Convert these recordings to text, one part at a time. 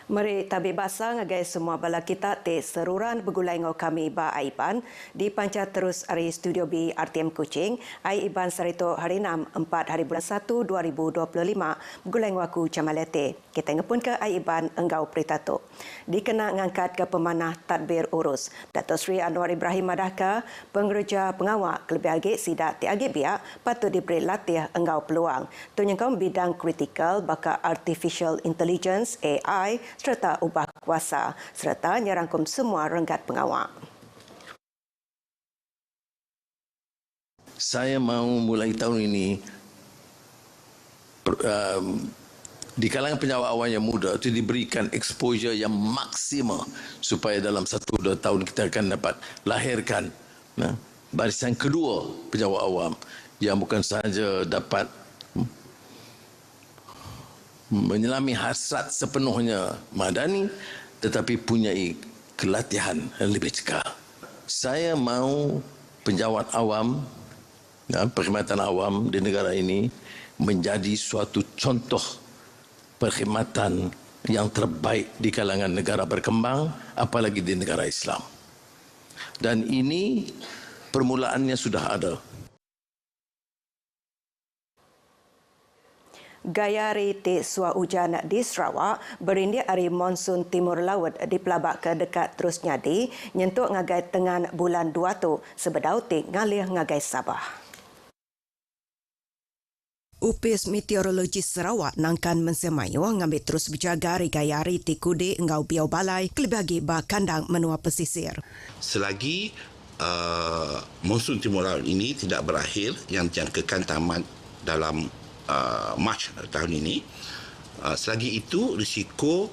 Mari tabik basa ngagai semua bala kita te seruran begulai ngau kami ba Aiban di panca terus hari studio B RTM Kuching. Aiban sarito hari 6 4 hari bulan 1 2025 begulai ngau aku Camalete. Kita ngepun ke Aiban enggau peritato. Dikena ngangkat ke pemanah tadbir urus. Datuk Seri Anwar Ibrahim Madaka, pengereja pengawak lebih agak sidak ti agak biak patut diberi latih enggau peluang. Tunyangkau bidang kritikal baka artificial intelligence AI serta ubah kuasa serta nyerangkum semua renggat pengawak. Saya mahu mulai tahun ini di kalangan penyawak-awak yang muda itu diberikan exposure yang maksimal supaya dalam 1-2 tahun kita akan dapat lahirkan barisan kedua penyawak awam yang bukan sahaja dapat menyelami hasrat sepenuhnya madani tetapi punyai kelatihan yang lebih cekal. Saya mahu penjawat awam, perkhidmatan awam di negara ini menjadi suatu contoh perkhidmatan yang terbaik di kalangan negara berkembang, apalagi di negara Islam. Dan ini permulaannya sudah ada. Gaya riti sua hujan di Sarawak berindik hari monsun timur laut di pelabak ke dekat terus nyadi nyentuk ngagai tengan bulan 2 tu sebedau ti ngalih ngagai Sabah. Upis Meteorologi Sarawak nangkan mensemayu ngambil terus berjaga gaya riti kudi engau biau balai kelibagi ba kandang menua pesisir. Selagi monsun timur laut ini tidak berakhir yang dijangkakan tamat dalam Mac tahun ini, selagi itu risiko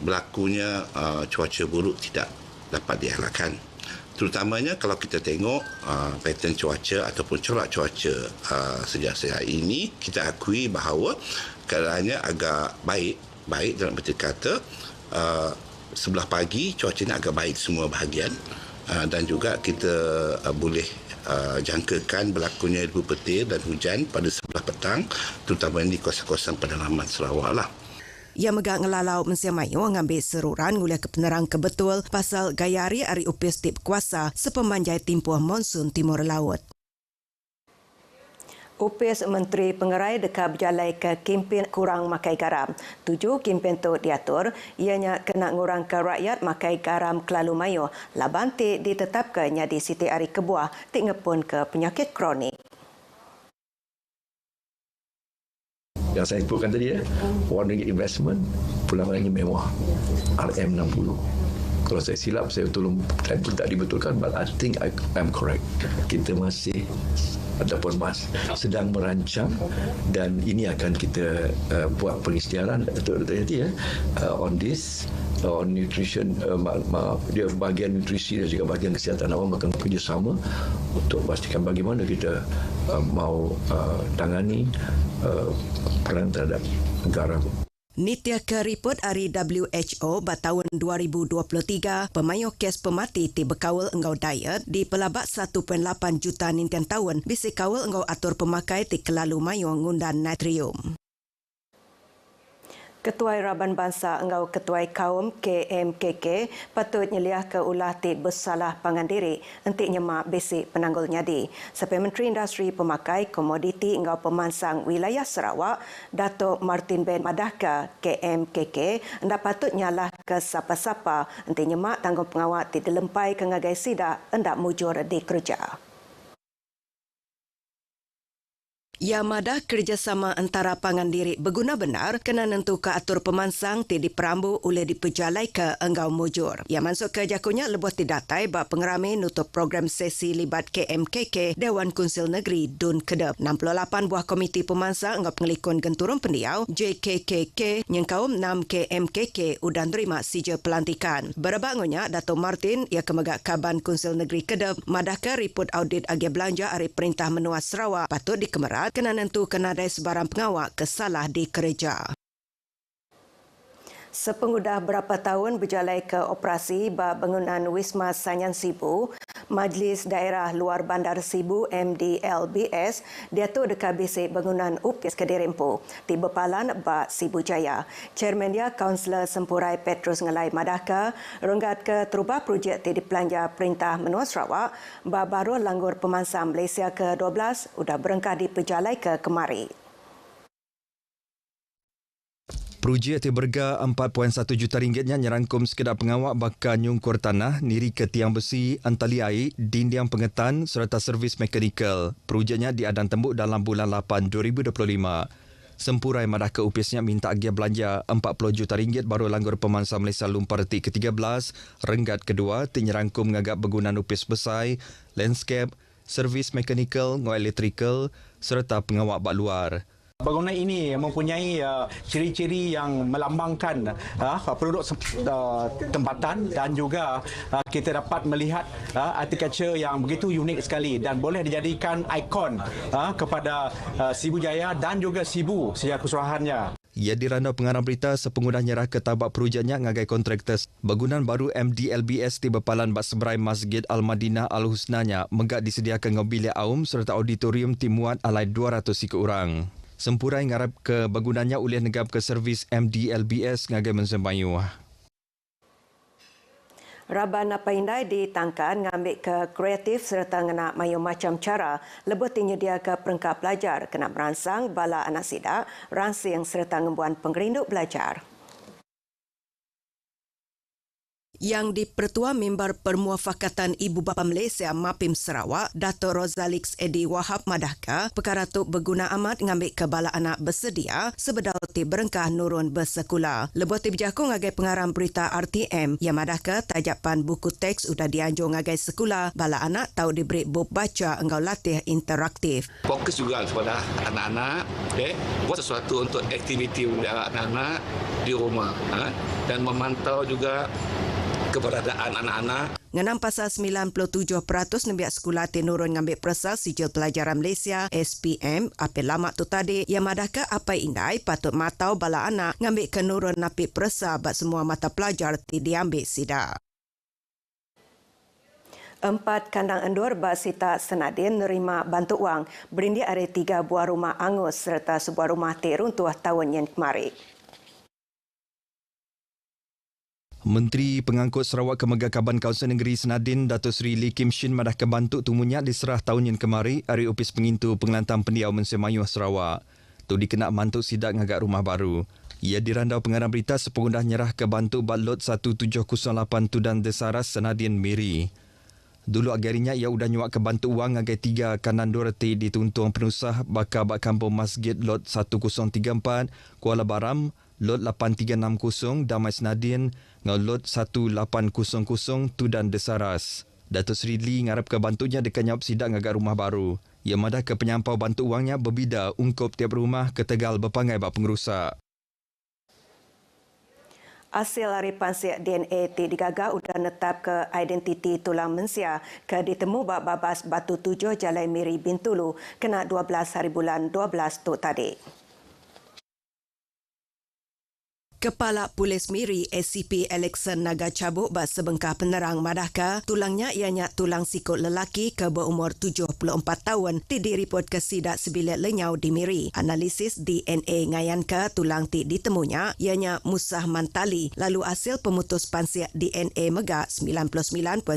berlakunya cuaca buruk tidak dapat dielakkan. Terutamanya kalau kita tengok pattern cuaca ataupun corak cuaca sejak ini, kita akui bahawa keadaannya agak baik dalam berti kata sebelah pagi cuacanya agak baik semua bahagian dan juga kita boleh jangkakan berlakunya ribu petir dan hujan pada sebelah petang, terutama di kawasan-kawasan pedalaman Sarawak lah. Ia megak ngelalau mensemayu ngambil seruran nguliah kepenerang kebetul pasal gayari ari upis tip kuasa sepemanjai timpuh monsun timur laut. Upis Menteri Pengerai dekat berjalai ke kempen kurang makai garam. 7 kempen tu diatur, ianya kena ngurangkan rakyat makai garam kelalu mayu. Laban ti ditetapkan jadi Siti Ari Kebuah tik ngepun ke penyakit kronik. Yang saya sebutkan tadi RM1 investment pulang lagi mewah RM60. Kalau saya silap saya tolong tak dibetulkan, but I think I'm correct. Kita masih ataupun sedang merancang dan ini akan kita buat pengisytiharan on this on nutrition, dia bahagian nutrisi dan juga bahagian kesihatan awam akan bekerjasama untuk pastikan bagaimana kita mau tangani peran terhadap garam. Nitya ke report dari WHO tahun 2023, pemayo kes pemati ti berkawal engau diet di pelabak 1.8 juta nintian tahun bisi kawal engau atur pemakai ti kelalu mayo ngundan natrium. Ketuai Raban Bangsa engau ketuai kaum KMKK patut nyeliah ke ulah ti bersalah pangandiri entik nyemak basic penanggul nyadi. Sampai Menteri Industri Pemakai Komoditi engau pemansang wilayah Sarawak, Datuk Martin Ben Madaka KMKK hendak patut nyalah ke siapa-siapa entik nyemak tanggung pengawak ti dilempai ke ngagai sidak hendak mujur di kerja. Ia madah kerjasama antara pangandiri berguna benar kena nentu ke atur pemansang ti diperambu oleh dipejalai ke enggau mujur. Ia masuk ke jakunya lebuh tidatai bak pengerami nutup program sesi libat KMKK Dewan Kunsil Negeri Dun Kedep. 68 buah komiti pemansang enggau pengelikun genturun pendiau JKKK nyengkaum 6 KMKK udan terima sija pelantikan. Berabangunya Dato' Martin ia kemegak Kaban Kunsil Negeri Kedep madah ke report audit agi belanja ari Perintah Menua Sarawak patut dikemerat kena nentu kenadai sebarang pengawak kesalah di kerja. Sepengudah berapa tahun berjalai ke operasi bangunan Wisma Sanyan Sibu, Majlis Daerah Luar Bandar Sibu MDLBS diatur dekat bisik bangunan UPIS Kediri Empu. Tiba palan Bak Sibu Jaya. Chairman dia Kaunselor Sempurai Petrus Ngelai Madaka renggat ke terubah projek di Pelanja Perintah Menua Sarawak baru langgur pemansang Malaysia ke-12 sudah berengkah di Pejalai ke kemari. Projek berga RM4.1 juta nyerangkum sekedar pengawak bakar nyungkur tanah, niri ke tiang besi, antali air, dinding pengetan serta servis mekanikal. Projeknya diadan tembuk dalam bulan 8 2025. Sempurai Madaka UPISnya minta agia belanja RM40 juta baru langgur pemansang Malaysia Lumpur Retik ke-13, renggat kedua, nyerangkum ngagak bangunan UPIS besar, landscape, servis mekanikal, ngau elektrikal serta pengawak bak luar. Bangunan ini mempunyai ciri-ciri yang melambangkan penduduk tempatan dan juga kita dapat melihat architecture yang begitu unik sekali dan boleh dijadikan ikon kepada Sibu Jaya dan juga Sibu secara keseluruhannya. Ia dirandau pengarang berita sepengguna nyerah ke tabak projeknya ngagai kontraktor. Bangunan baru MDLBS di bepalan bak seberai Masjid Al-Madinah Al-Husnanya megak disediakan bilik aum serta auditorium timuat alai 200 ikut orang. Sempurai ngarap ke bangunannya oleh negap ke servis MDLBS ngagai mensembayu. Raban apa indai ditangkan ngambil ke kreatif serta ngena mayu macam cara lebih tinyedia ke perengkap pelajar kena merangsang bala anak sidak rangsing serta ngembuan pengerinduk belajar. Yang di-Pertua Mimbar Permuafakatan Ibu Bapa Malaysia MAPIM Sarawak, Dato' Rozalix Edi Wahab Madaka, perkara tu berguna amat ngambil ke bala anak bersedia sebedau ti berengkah nurun bersekolah. Lebih ti berjaku ngagai pengarang berita RTM, yang Madaka tajapan buku teks sudah dianjur ngagai sekolah, bala anak tahu diberi bub baca engkau latih interaktif. Fokus juga kepada anak-anak, buat sesuatu untuk aktiviti anak-anak di rumah dan memantau juga keberadaan anak-anak. Ngenam pasal 97% nembiak sekolah tinurun ngambil persal sijil pelajaran Malaysia SPM apel lama tu tadi yang Madaka apa indai patut matau bala anak ngambil kenurun napi persal bat semua mata pelajar ti diambil sida. 4 kandang endur Basita Senadin nerima bantu wang berindi ada 3 buah rumah angus serta sebuah rumah ti runtuh tahun yang kemari. Menteri Pengangkut Sarawak Kemegakaban Kawasan Negeri Senadin Dato' Seri Lee Kim Shin madah kebantuk tumunyak diserah tahun yang kemari hari Opis Pengintu Pengelantan Pendiau Mensemayuh Sarawak. Tu dikenak mantuk sidak ngagak rumah baru. Ia dirandau pengarang berita sepengundah nyerah ke bantuk Batlot 1708 Tudan Desaras Senadin Miri. Dulu agarinya ia udah nyuak ke bantuk wang ngagai 3 kanan doreti di tuntung penusah bakar bak kampung Masjid Lot 1034 Kuala Baram, Lot 8360 Damai Senadin, ngau Lot 1800 Tudan Desaras. Dato' Seri Lee ngarap ke bantunya dekat nyawab sidak ngagak rumah baru. Ia madah ke penyampau bantu wangnya berbida ungkup tiap rumah ke Tegal berpangai bak pengerusak. Hasil haripan siap DNA ti digagak udah netap ke identiti tulang mensia ke ditemu bak babas Batu 7 Jalan Miri Bintulu kena 12 hari bulan 12 tu tadi. Kepala Polis Miri SCP Alexan Naga cabuk bak sebengkah penerang Madaka, tulangnya ianya tulang sikut lelaki ke berumur 74 tahun ti direport ke sidak sebilik lenyau di Miri. Analisis DNA ngayan ke tulang ti ditemunya ianya Musah Mantali, lalu hasil pemutus pansiak DNA megak 99.9%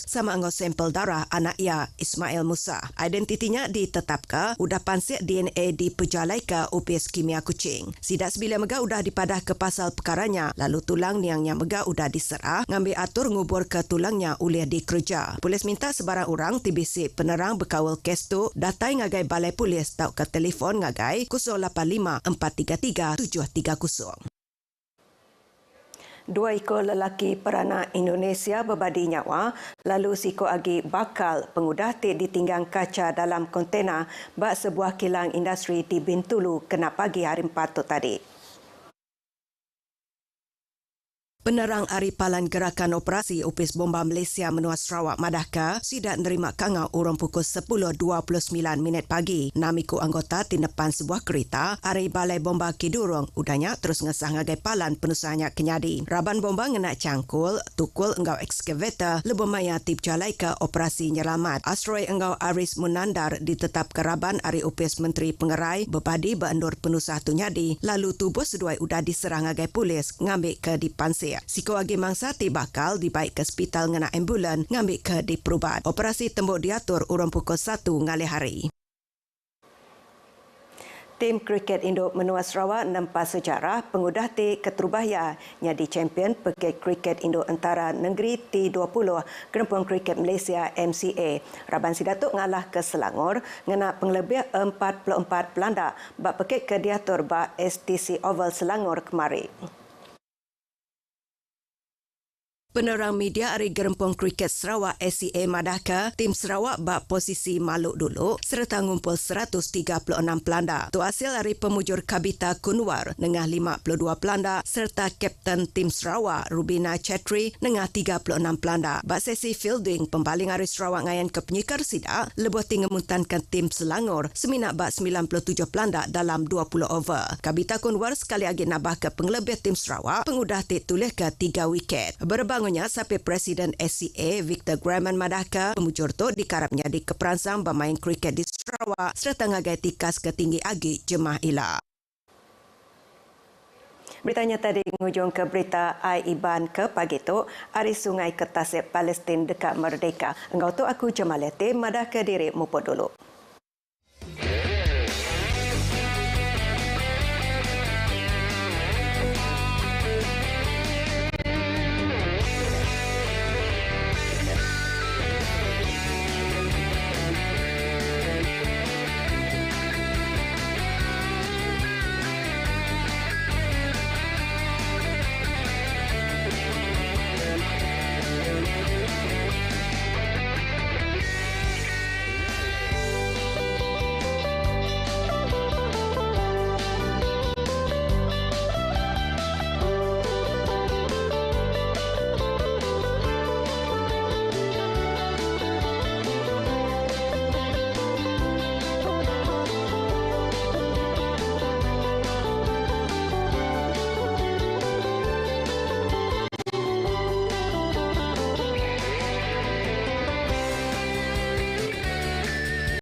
sama anggo sampel darah anak ia Ismail Musa. Identitinya ditetapkan udah pansiak DNA di Pejalai ke UPS Kimia Kuching. Sidak sebilik megak udah padah ke pasal perkaranya, lalu tulang niangnya megah udah diserah, ngambil atur ngubur ke tulangnya oleh dikerja. Polis minta sebarang orang TBC penerang berkawal kes tu, datai ngagai balai polis tau ke telefon ngagai 085 433 730. 2 ekor lelaki peranak Indonesia berbadi nyawa, lalu siko agi bakal pengudah ti ditinggang kaca dalam kontena bak sebuah kilang industri di Bintulu kena pagi hari 4 tu tadi. Penerang Aripalan Gerakan Operasi Opis Bomba Malaysia menua Sarawak Madaka sidak nerima kangau urang pukul 10.29 pagi. Namiku anggota tinepan sebuah kereta ari Balai Bomba Kidurong udahnya terus ngesah ngagai palan penusahnya kenyadi. Raban bomba ngena cangkul, tukul enggau ekskavator lebo maya tip jalai ke operasi nyelamat. Astroi enggau Aris Munandar ditetap ke Raban ari Opis Menteri Pengerai bepadi beendur penusah tu nyadi. Lalu tubuh seduai udah diserang ngagai polis ngambil ke di Pansir. Siko agi mangsa bakal dibaik ke hospital ngena ambulan ngambil ke di perubat. Operasi tembok diatur urang pukul 1 ngalih hari. Tim kriket Indo menua Sarawak nempas sejarah pengudah ti Keterubahaya nyadi champion Peket Kriket Indo Antara Negeri T20 Gerempung Kriket Malaysia MCA. Raban Sidatuk ngalah ke Selangor ngena penglebih 44 pelanda bak peket ke diatur bak STC Oval Selangor kemari. Penerang media ari Gerempung Kriket Sarawak SCA Madaka, tim Sarawak bak posisi maluk dulu serta ngumpul 136 pelanda. Tu hasil ari pemujur Kabita Kunwar nengah 52 pelanda serta Kapten tim Sarawak Rubina Chetri nengah 36 pelanda. Bak sesi fielding pembaling ari Sarawak ngayan ke penyikar sida lebuh tingemuntankan tim Selangor seminak bak 97 pelanda dalam 20 over. Kabita Kunwar sekali lagi nambah ke penglebih tim Sarawak pengudah tulis ke 3 wiket. Bangunnya sampai Presiden SCA Victor Graman Madaka pemujur tu dikarapnya di keperansang bermain kriket di Sarawak serta ngagai tikas ke tinggi agi Jemaah Ila. Beritanya tadi ngujung ke berita Iban ke pagi tu ari sungai Ketasip Palestin dekat Merdeka. Engkau tu aku Jemaah Yatim Madaka diri muput dulu.